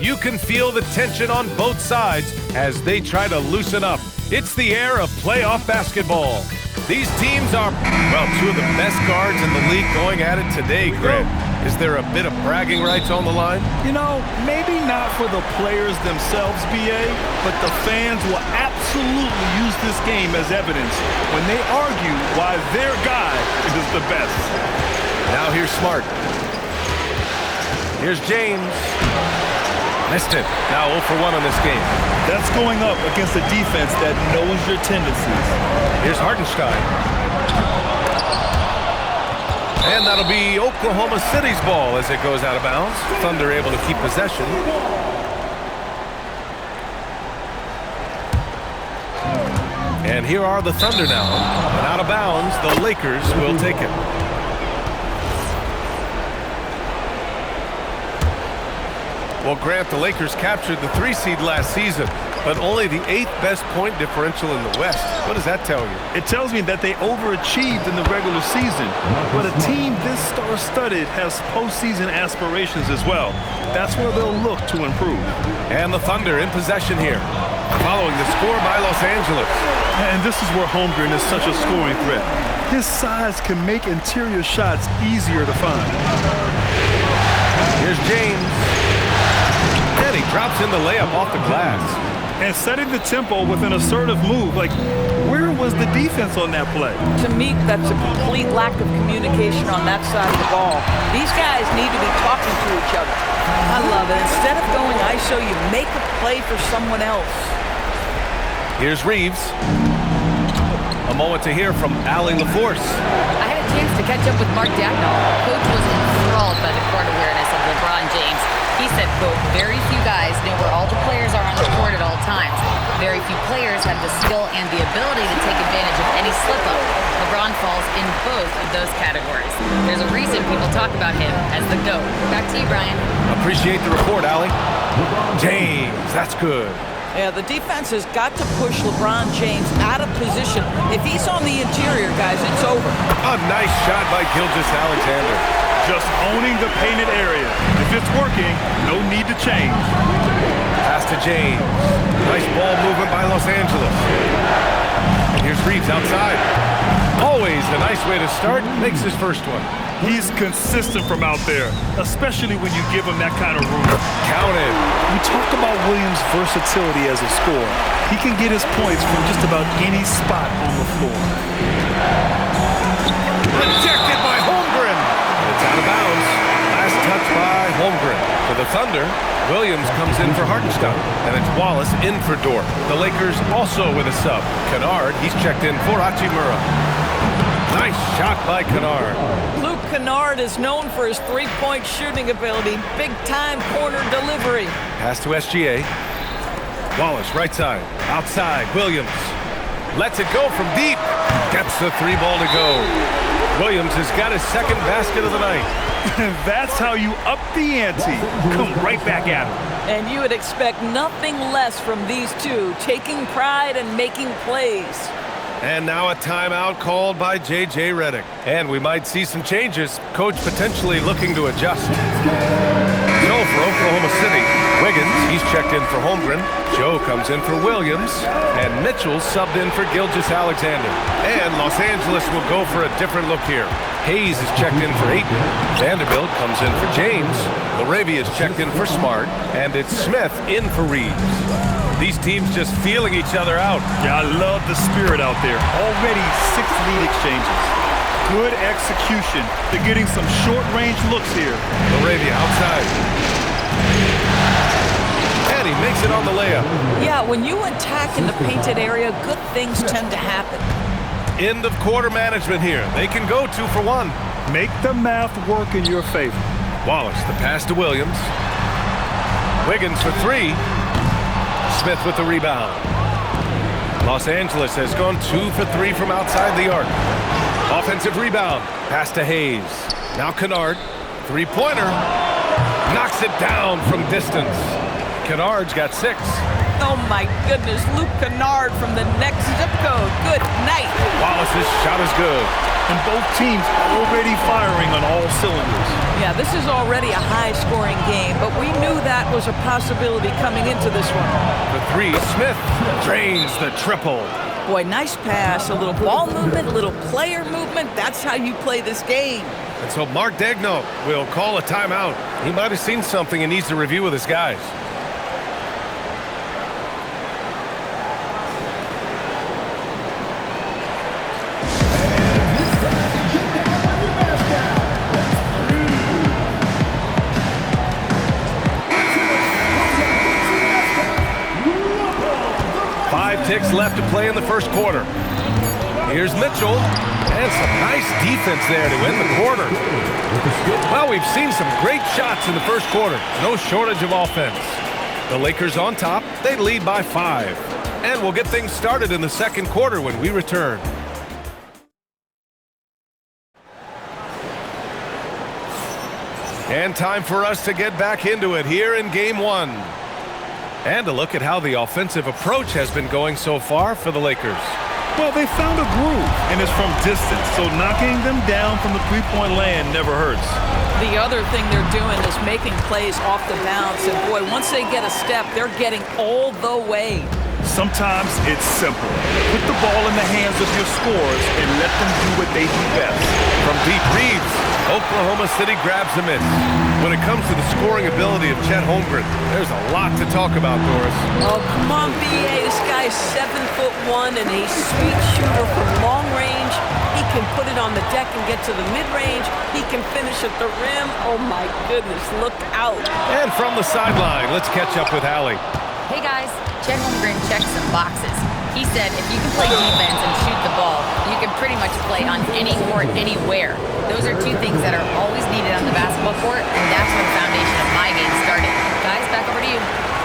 You can feel the tension on both sides as they try to loosen up. It's the era of playoff basketball. These teams are, well, two of the best guards in the league going at it today, Grant. Is there a bit of bragging rights on the line? You know, maybe not for the players themselves, BA, but the fans will absolutely use this game as evidence when they argue why their guy is the best. Now here's Smart. Here's James. Missed it. Now 0 for 1 on this game. That's going up against a defense that knows your tendencies. Here's Hartenstein. And that'll be Oklahoma City's ball as it goes out of bounds. Thunder able to keep possession. And here are the Thunder now. And out of bounds, the Lakers will take it. Well, Grant, the Lakers captured the 3 seed last season, but only the 8th best point differential in the West. What does that tell you? It tells me that they overachieved in the regular season, but a team this star-studded has postseason aspirations as well. That's where they'll look to improve. And the Thunder in possession here, following the score by Los Angeles. And this is where Holmgren is such a scoring threat. His size can make interior shots easier to find. Here's James. And he drops in the layup off the glass. And setting the tempo with an assertive move. Like, where was the defense on that play? To me, that's a complete lack of communication on that side of the ball. These guys need to be talking to each other. I love it. Instead of going ISO, you make a play for someone else. Here's Reeves. A moment to hear from Allie LaForce. I had a chance to catch up with Mark Dagnall. Coach was enthralled by the court awareness of LeBron James. He said, quote, very few guys know where all the players are on the court at all times. Very few players have the skill and the ability to take advantage of any slip-up. LeBron falls in both of those categories. There's a reason people talk about him as the GOAT. Back to you, Brian. Appreciate the report, Allie. James, that's good. Yeah, the defense has got to push LeBron James out of position. If he's on the interior, guys, it's over. A nice shot by Gilgeous-Alexander. Just owning the painted area. If it's working, no need to change. Pass to James. Nice ball movement by Los Angeles. And here's Reeves outside. Always a nice way to start. Makes his first one. He's consistent from out there, especially when you give him that kind of room. Counted. We talk about Williams' versatility as a scorer. He can get his points from just about any spot on the floor. Rejected by Holmgren. It's out of bounds. Last touch by Holmgren. For the Thunder, Williams comes in for Hartenstein. And it's Wallace in for Dort. The Lakers also with a sub. Kennard, he's checked in for Hachimura. Nice shot by Kennard. Luke Kennard is known for his three-point shooting ability. Big-time corner delivery. Pass to SGA. Wallace, right side. Outside, Williams. Lets it go from deep. Gets the 3 ball to go. Williams has got his second basket of the night. That's how you up the ante. Come right back at him. And you would expect nothing less from these two, taking pride and making plays. And now a timeout called by J.J. Redick. And we might see some changes. Coach potentially looking to adjust. So for Oklahoma City, Wiggins, he's checked in for Holmgren. Joe comes in for Williams. And Mitchell subbed in for Gilgeous-Alexander. And Los Angeles will go for a different look here. Hayes is checked in for Ayton. Vanderbilt comes in for James. Laravia is checked in for Smart. And it's Smith in for Reeves. These teams just feeling each other out. Yeah, I love the spirit out there. Already 6 lead exchanges. Good execution. They're getting some short-range looks here. Laravia outside. And he makes it on the layup. Yeah, when you attack in the painted area, good things tend to happen. End of quarter management here. They can go 2 for 1. Make the math work in your favor. Wallace, the pass to Williams. Wiggins for 3. Smith with the rebound. Los Angeles has gone 2 for 3 from outside the arc. Offensive rebound. Pass to Hayes. Now Kennard. 3-pointer. Knocks it down from distance. Kennard's got 6. Oh my goodness, Luke Kennard from the next zip code. Good night. Wallace's shot is good. And both teams already firing on all cylinders. Yeah, this is already a high-scoring game, but we knew that was a possibility coming into this one. The three, Smith drains the triple. Boy, nice pass, a little ball movement, a little player movement. That's how you play this game. And so Mark Daigneault will call a timeout. He might have seen something and needs to review with his guys. Ticks left to play in the first quarter. Here's Mitchell, and some nice defense there to end the quarter. Well, we've seen some great shots in the first quarter. No shortage of offense. The Lakers on top. They lead by 5. And we'll get things started in the second quarter when we return. And time for us to get back into it here in Game 1. And a look at how the offensive approach has been going so far for the Lakers. Well, they found a groove, and it's from distance, so knocking them down from the three-point land never hurts. The other thing they're doing is making plays off the bounce, and boy, once they get a step, they're getting all the way. Sometimes it's simple. Put the ball in the hands of your scorers and let them do what they do best. From deep, Reeves. Oklahoma City grabs the miss. When it comes to the scoring ability of Chet Holmgren, there's a lot to talk about, Doris. Oh, come on, B.A. This guy is 7'1" and a sweet shooter from long range. He can put it on the deck and get to the mid-range. He can finish at the rim. Oh, my goodness, look out. And from the sideline, let's catch up with Allie. Hey guys, Chet Holmgren checked some boxes. He said if you can play defense and shoot the ball, you can pretty much play on any court, anywhere. Those are two things that are always needed on the basketball court, and that's where the foundation of my game started. Guys, back over to you.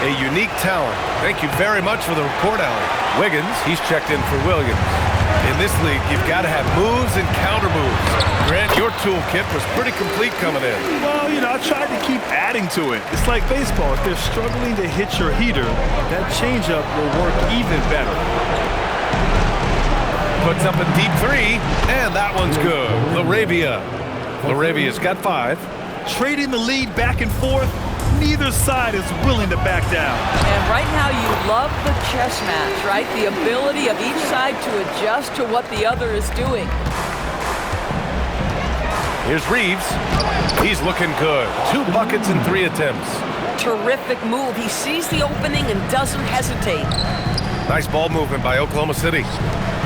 A unique talent. Thank you very much for the report, Allie. Wiggins, he's checked in for Williams. In this league, you've got to have moves and counter moves. Grant, your toolkit was pretty complete coming in. Well, I tried to keep adding to it. It's like baseball. If they're struggling to hit your heater, that changeup will work even better. Puts up a deep three, and that one's good. Laravia's got 5. Trading the lead back and forth, neither side is willing to back down. And right now you love the chess match, right? The ability of each side to adjust to what the other is doing. Here's Reeves. He's looking good. 2 buckets in 3 attempts. Terrific move. He sees the opening and doesn't hesitate. Nice ball movement by Oklahoma City.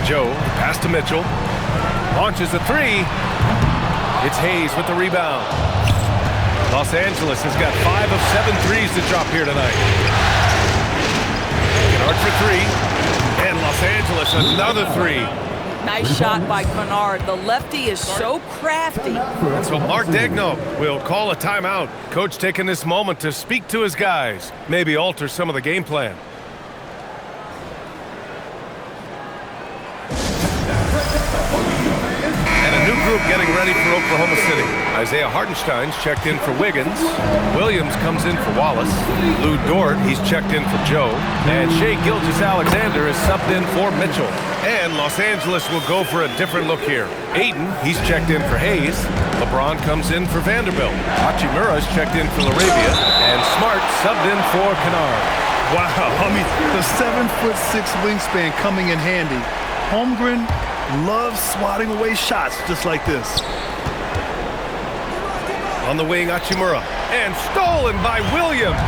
Joe, pass to Mitchell. Launches a 3. It's Hayes with the rebound. Los Angeles has got 5 of 7 threes to drop here tonight. Kennard for 3. And Los Angeles another 3. Nice shot by Kennard. The lefty is so crafty. And so Mark Daigneault will call a timeout. Coach taking this moment to speak to his guys. Maybe alter some of the game plan. New group getting ready for Oklahoma City. Isaiah Hartenstein's checked in for Wiggins. Williams comes in for Wallace. Lou Dort, he's checked in for Joe. And Shai Gilgeous-Alexander is subbed in for Mitchell. And Los Angeles will go for a different look here. Ayton, he's checked in for Hayes. LeBron comes in for Vanderbilt. Hachimura's checked in for Laravia. And Smart subbed in for Kennard. Wow, the 7'6" wingspan coming in handy. Holmgren loves swatting away shots just like this. On the wing, Hachimura. And stolen by Williams.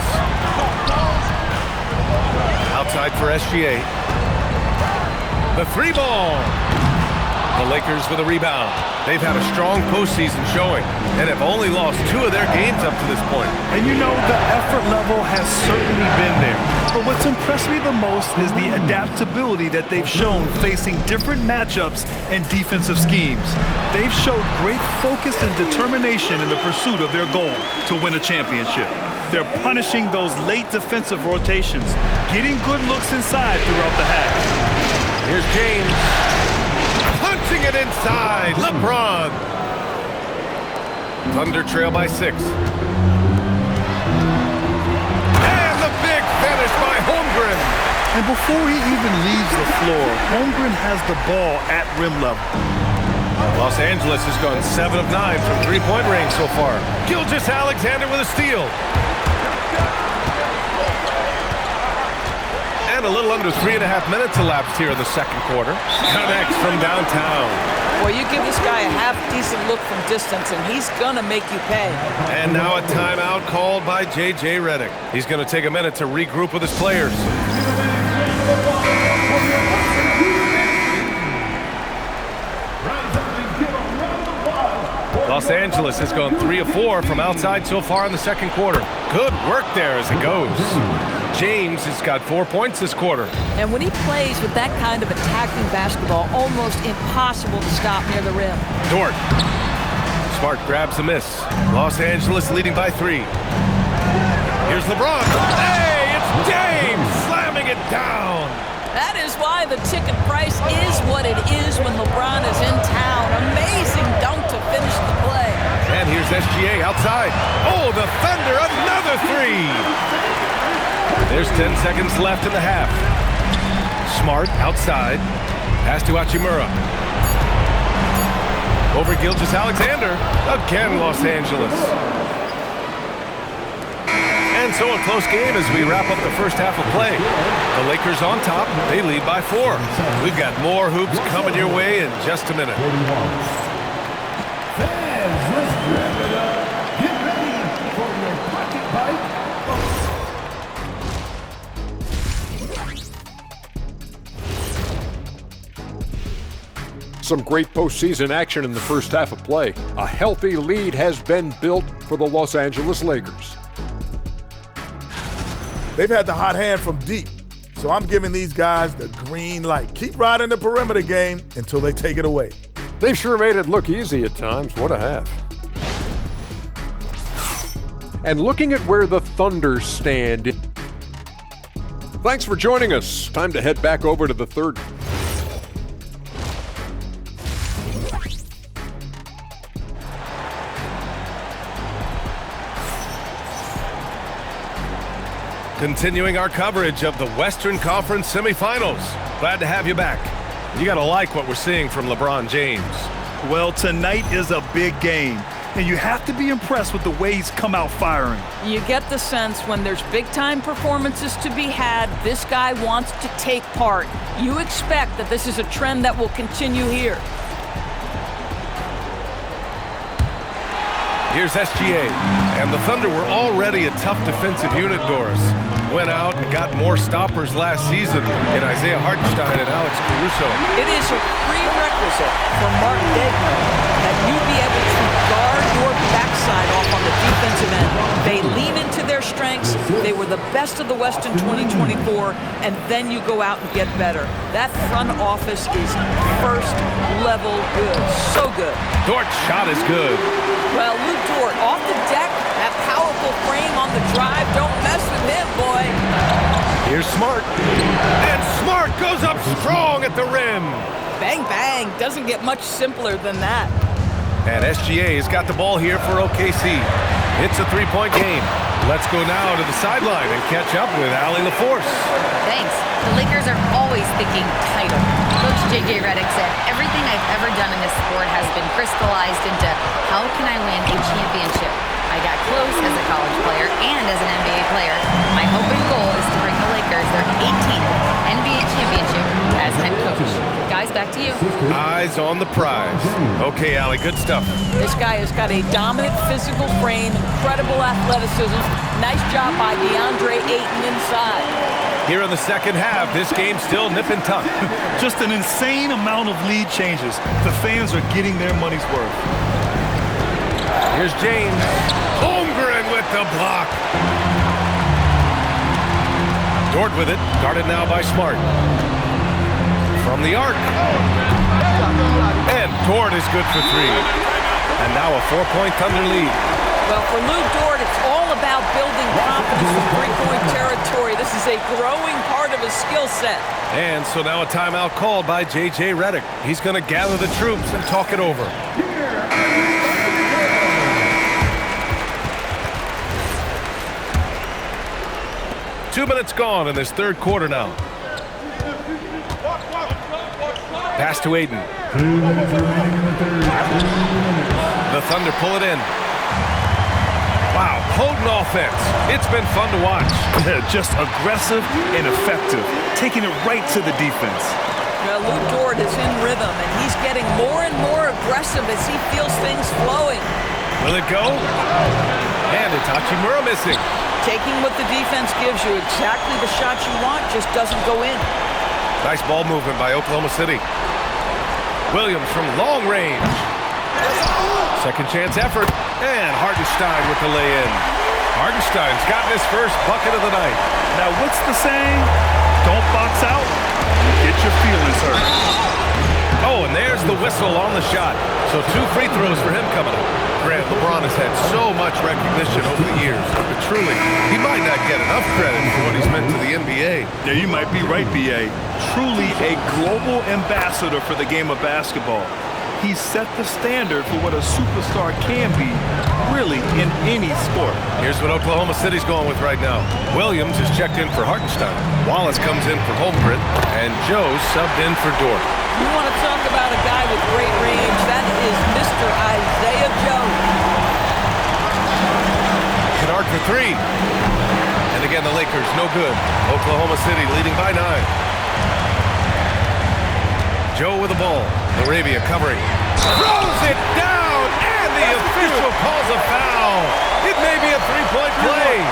Outside for SGA. The 3 ball. The Lakers with a rebound. They've had a strong postseason showing and have only lost 2 of their games up to this point. And the effort level has certainly been there. But what's impressed me the most is the adaptability that they've shown facing different matchups and defensive schemes. They've showed great focus and determination in the pursuit of their goal to win a championship. They're punishing those late defensive rotations, getting good looks inside throughout the half. Here's James. Punching it inside. LeBron. Thunder trail by 6. And the big finish by Holmgren. And before he even leaves the floor, Holmgren has the ball at rim level. Los Angeles has gone 7 of 9 from three-point range so far. Gilgeous-Alexander with a steal. And a little under 3.5 minutes elapsed here in the second quarter. Connects from downtown. Well, you give this guy a half-decent look from distance, and he's going to make you pay. And now a timeout called by J.J. Redick. He's going to take a minute to regroup with his players. Los Angeles has gone 3 of 4 from outside so far in the second quarter. Good work there as it goes. James has got 4 points this quarter. And when he plays with that kind of attacking basketball, almost impossible to stop near the rim. Dort. Smart grabs a miss. Los Angeles leading by 3. Here's LeBron. Hey, it's James slamming it down. That is why the ticket price is what it is when LeBron is in town. Amazing dunk to finish the play. And here's SGA outside. Oh, the Thunder, another 3. There's 10 seconds left in the half. Smart outside. Pass to Hachimura. Over Gilgeous-Alexander. Again, Los Angeles. And so a close game as we wrap up the first half of play. The Lakers on top. They lead by 4. We've got more hoops coming your way in just a minute. Fans, let's wrap it up. Get ready for your pocket bite. Some great postseason action in the first half of play. A healthy lead has been built for the Los Angeles Lakers. They've had the hot hand from deep, so I'm giving these guys the green light. Keep riding the perimeter game until they take it away. They've sure made it look easy at times. What a half. And looking at where the Thunder stand. Thanks for joining us. Time to head back over to the third. Continuing our coverage of the Western Conference semifinals. Glad to have you back. You got to like what we're seeing from LeBron James. Well, tonight is a big game, and you have to be impressed with the way he's come out firing. You get the sense when there's big-time performances to be had, this guy wants to take part. You expect that this is a trend that will continue here. Here's SGA, and the Thunder were already a tough defensive unit, Doris. Went out and got more stoppers last season in Isaiah Hartenstein and Alex Caruso. It is a prerequisite for Mark Degnan that you be able to guard your backside off on the defensive end. They lean into their strengths. They were the best of the West in 2024, and then you go out and get better. That front office is first level good. So good. Dort's shot is good. Well, Luke Dort off the deck, that powerful frame on the drive. Don't mess with him, boy. Here's Smart. And Smart goes up strong at the rim. Bang, bang. Doesn't get much simpler than that. And SGA has got the ball here for OKC. It's a three-point game. Let's go now to the sideline and catch up with Allie LaForce. Thanks. The Lakers are always thinking title. Coach J.J. Redick said, everything I've ever done in this sport has been crystallized into how can I win a championship? I got close as a college player and as an NBA player. My hope and goal is to bring the Lakers their 18th NBA championship as head coach. Guys, back to you. Eyes on the prize. Okay, Allie, good stuff. This guy has got a dominant physical frame, incredible athleticism. Nice job by DeAndre Ayton inside. Here in the second half, this game's still nip and tuck. Just an insane amount of lead changes. The fans are getting their money's worth. Here's James. Holmgren with the block. Dort with it. Guarded now by Smart. From the arc. And Dort is good for 3. And now a 4-point Thunder lead. Well, for Lou Dort, it's all about building confidence in three-point territory. This is a growing part of his skill set. And so now a timeout called by J.J. Redick. He's going to gather the troops and talk it over. 2 minutes gone in this third quarter now. Pass to Aiden. The Thunder pull it in. Wow, potent offense. It's been fun to watch. Just aggressive and effective, taking it right to the defense. Now, Lou Dort is in rhythm, and he's getting more and more aggressive as he feels things flowing. Will it go? And it's Hachimura missing. Taking what the defense gives you, exactly the shots you want, just doesn't go in. Nice ball movement by Oklahoma City. Williams from long range. Second chance effort. And Hartenstein with the lay-in. Hartenstein's gotten his first bucket of the night. Now, what's the saying? Don't box out, you get your feelings hurt. Oh, and there's the whistle on the shot. So 2 free throws for him coming up. Grant, LeBron has had so much recognition over the years, but truly, he might not get enough credit for what he's meant to the NBA. Yeah, you might be right, B.A. Truly a global ambassador for the game of basketball. He set the standard for what a superstar can be, really, in any sport. Here's what Oklahoma City's going with right now. Williams is checked in for Hartenstein. Wallace comes in for Holmgren, and Joe subbed in for Dort. You want to talk about a guy with great range, that is Mr. Isaiah Joe. Kennard for 3. And again, the Lakers, no good. Oklahoma City leading by 9. Joe with the ball. Arabia covering. Throws it down, and the official calls a foul. It may be a 3-point play.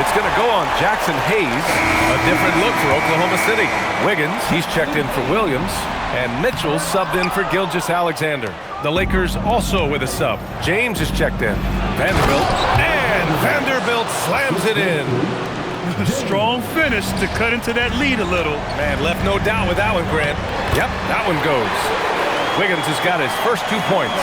It's going to go on Jackson Hayes. A different look for Oklahoma City. Wiggins, he's checked in for Williams. And Mitchell subbed in for Gilgeous-Alexander. The Lakers also with a sub. James is checked in. Vanderbilt. And Vanderbilt slams it in. Strong finish to cut into that lead a little. Man, left no doubt with that one, Grant. Yep, that one goes. Wiggins has got his first 2 points.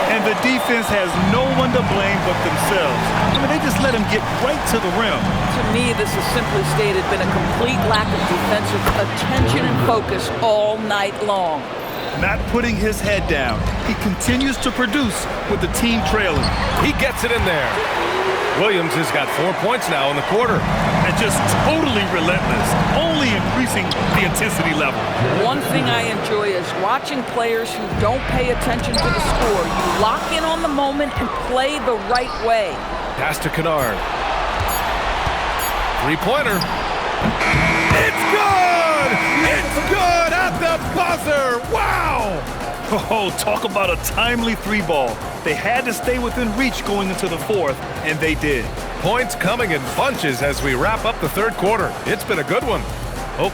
And the defense has no one to blame but themselves. I mean, they just let him get right to the rim. To me, this has simply stated been a complete lack of defensive attention and focus all night long. Not putting his head down. He continues to produce with the team trailing. He gets it in there. Williams has got 4 points now in the quarter. And just totally relentless, only increasing the intensity level. One thing I enjoy is watching players who don't pay attention to the score. You lock in on the moment and play the right way. Pass to Kennard. 3-pointer. It's good! It's good at the buzzer! Wow! Oh, talk about a timely 3-ball. They had to stay within reach going into the 4th, and they did. Points coming in bunches as we wrap up the 3rd quarter. It's been a good one. Oh.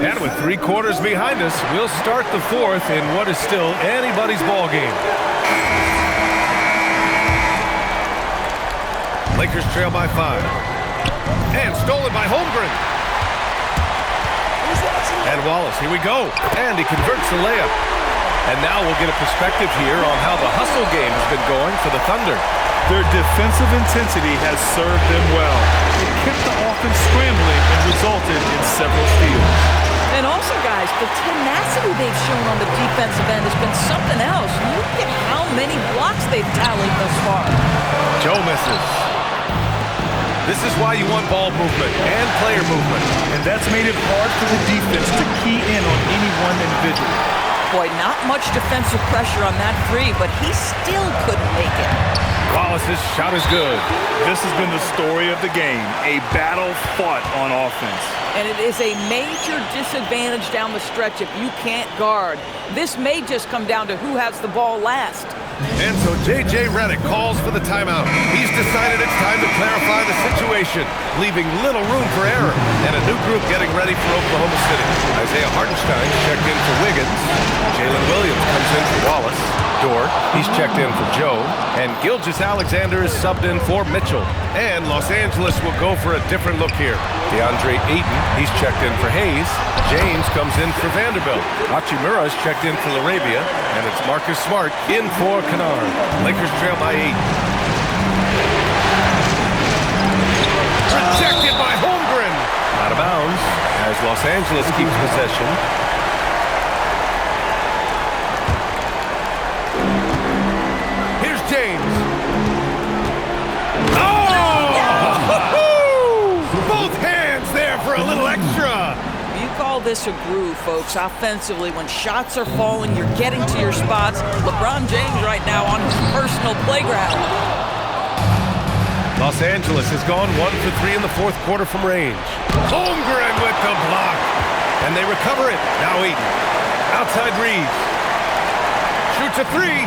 And with 3 quarters behind us, we'll start the 4th in what is still anybody's ball game. Lakers trail by 5. And stolen by Holmgren. And Wallace, here we go. And he converts the layup. And now we'll get a perspective here on how the hustle game has been going for the Thunder. Their defensive intensity has served them well. It kept the offense scrambling and resulted in several steals. And also, guys, the tenacity they've shown on the defensive end has been something else. Look at how many blocks they've tallied thus far. Joe misses. This is why you want ball movement and player movement. And that's made it hard for the defense to key in on any one individual. Boy, not much defensive pressure on that 3, but he still couldn't make it. Wallace's shot is good. This has been the story of the game, a battle fought on offense. And it is a major disadvantage down the stretch if you can't guard. This may just come down to who has the ball last. And so J.J. Redick calls for the timeout. He's decided it's time to clarify the situation, leaving little room for error. And a new group getting ready for Oklahoma City. Isaiah Hartenstein checked in for Wiggins. Jalen Williams comes in for Wallace. Dort, he's checked in for Joe. And Gilgeous-Alexander is subbed in for Mitchell. And Los Angeles will go for a different look here. DeAndre Ayton, he's checked in for Hayes. James comes in for Vanderbilt. Hachimura is checked in for Arabia. And it's Marcus Smart in for Kennard. Lakers trail by 8. Rejected by Holmgren. Out of bounds as Los Angeles keeps possession. Here's James. Oh! Both hands there for a little extra this a groove, folks, offensively. When shots are falling, you're getting to your spots. LeBron James right now on his personal playground. Los Angeles has gone 1 for 3 in the fourth quarter from range. Holmgren with the block. And they recover it. Now Ayton. Outside Reeves. Shoots a three.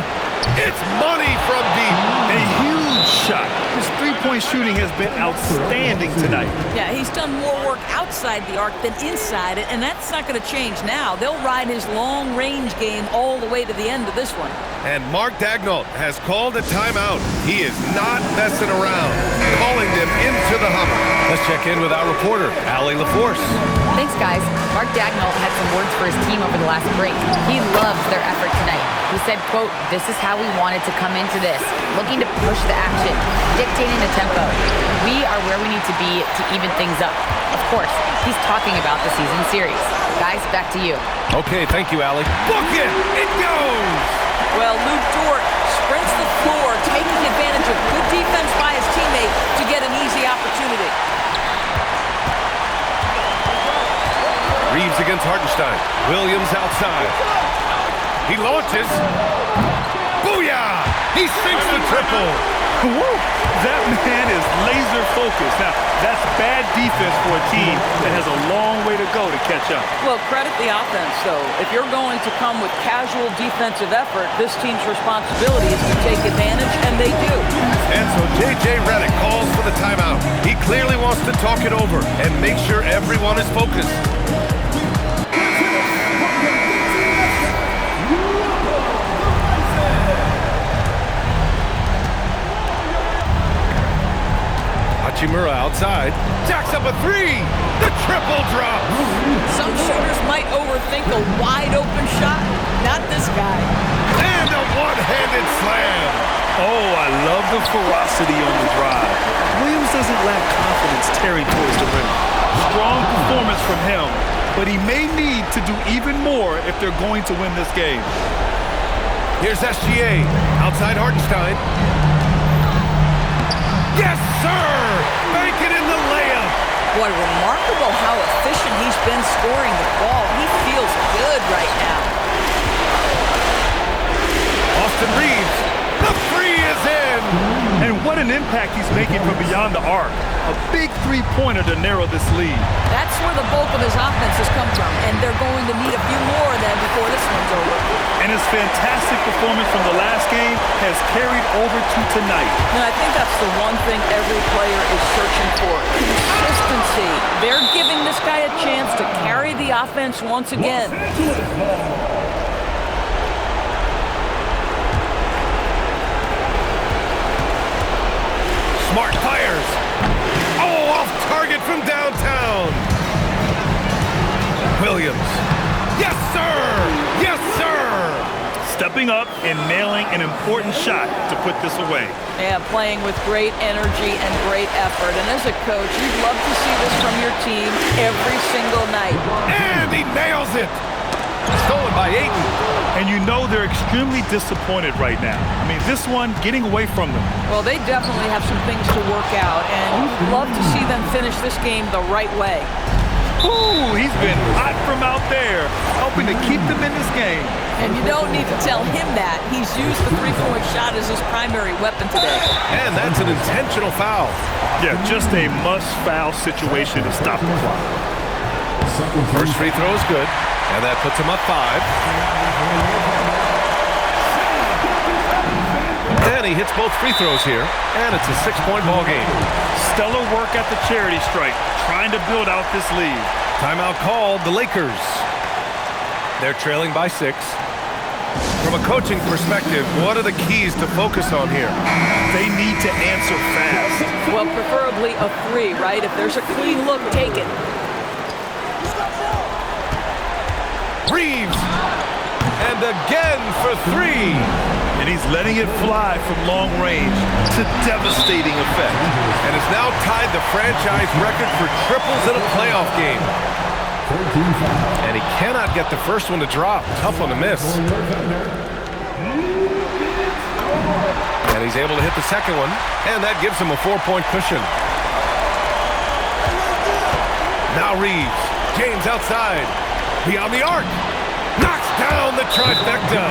It's money from deep. A huge shot. His three-point shooting has been outstanding tonight. Yeah, he's done more work outside the arc than inside it, and that's not going to change now. They'll ride his long-range game all the way to the end of this one. And Mark Daigneault has called a timeout. He is not messing around, calling them into the hummer. Let's check in with our reporter, Allie LaForce. Thanks, guys. Mark Daigneault had some words for his team over the last break. He loves their effort tonight. He said, quote, "This is how we wanted to come into this, looking to push the action, dictating the tempo. We are where we need to be to even things up." Of course, he's talking about the season series. Guys, back to you. Okay, thank you, Allie. Book it! It goes! Well, Luke Dort sprints the floor, taking advantage of good defense by his teammate to get an easy opportunity. Reeves against Hartenstein. Williams outside. He launches. Booyah! He sinks the triple. Woo! That man is laser focused. Now, that's bad defense for a team that has a long way to go to catch up. Well, credit the offense, though. If you're going to come with casual defensive effort, this team's responsibility is to take advantage, and they do. And so J.J. Redick calls for the timeout. He clearly wants to talk it over and make sure everyone is focused. Hachimura outside. Jacks up a three. The triple drop. Some shooters might overthink a wide-open shot. Not this guy. And a one-handed slam. Oh, I love the ferocity on the drive. Williams doesn't lack confidence tearing towards the rim. Strong performance from him, but he may need to do even more if they're going to win this game. Here's SGA. Outside Hartenstein. Yes, sir! Bank it in the layup. Boy, remarkable how efficient he's been scoring the ball. He feels good right now. Austin Reeves. The three is in. And what an impact he's making from beyond the arc. A big three-pointer to narrow this lead. That's where the bulk of his offense has come from, and they're going to need a few more of them before this one's over. And his fantastic performance from the last game has carried over to tonight. And I think that's the one thing every player is searching for. Consistency. They're giving this guy a chance to carry the offense once again. Smart fires. Oh, off target from downtown. Williams. Yes, sir! Yes, sir! Stepping up and nailing an important shot to put this away. Yeah, playing with great energy and great effort. And as a coach, you'd love to see this from your team every single night. And he nails it. Stolen by Ayton. And you know they're extremely disappointed right now. I mean, this one getting away from them. Well, they definitely have some things to work out, and you'd love to see them finish this game the right way. Ooh, he's been hot from out there, helping to keep them in this game. And you don't need to tell him that. He's used the three-point shot as his primary weapon today. And that's an intentional foul. Yeah, just a must-foul situation to stop the clock. First free throw is good, and that puts him up 5. And he hits both free throws here, and it's a 6-point ball game. Stellar work at the charity stripe, trying to build out this lead. Timeout called, the Lakers. They're trailing by 6. From a coaching perspective, what are the keys to focus on here? They need to answer fast. Well, preferably a 3, right? If there's a clean look, take it. Reeves, and again for 3. And he's letting it fly from long range to devastating effect. And has now tied the franchise record for triples in a playoff game. And he cannot get the first one to drop. Tough one to miss. And he's able to hit the second one, and that gives him a 4-point cushion. Now Reeves, James outside. beyond the arc. Knocks down the trifecta.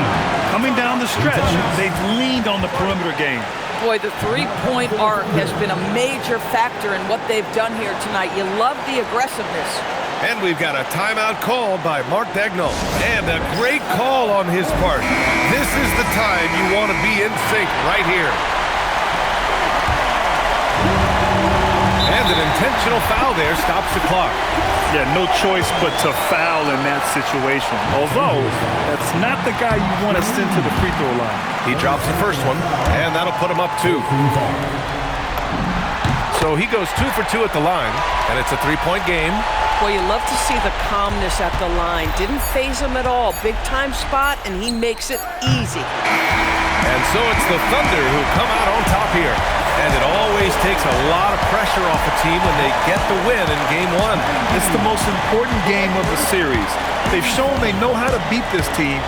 Coming down the stretch, they've leaned on the perimeter game. Boy, the three-point arc has been a major factor in what they've done here tonight. You love the aggressiveness. And we've got a timeout called by Mark Daigneault. And a great call on his part. This is the time you want to be in sync right here. And an intentional foul there stops the clock. Yeah, no choice but to foul in that situation. Although, that's not the guy you want to send to the free throw line. He drops the first one, and that'll put him up 2. So he goes 2 for 2 at the line, and it's a 3-point game. Boy, you love to see the calmness at the line. Didn't faze him at all. Big-time spot, and he makes it easy. And so it's the Thunder who come out on top here. And it always takes a lot of pressure off a team when they get the win in Game 1. It's the most important game of the series. They've shown they know how to beat this team,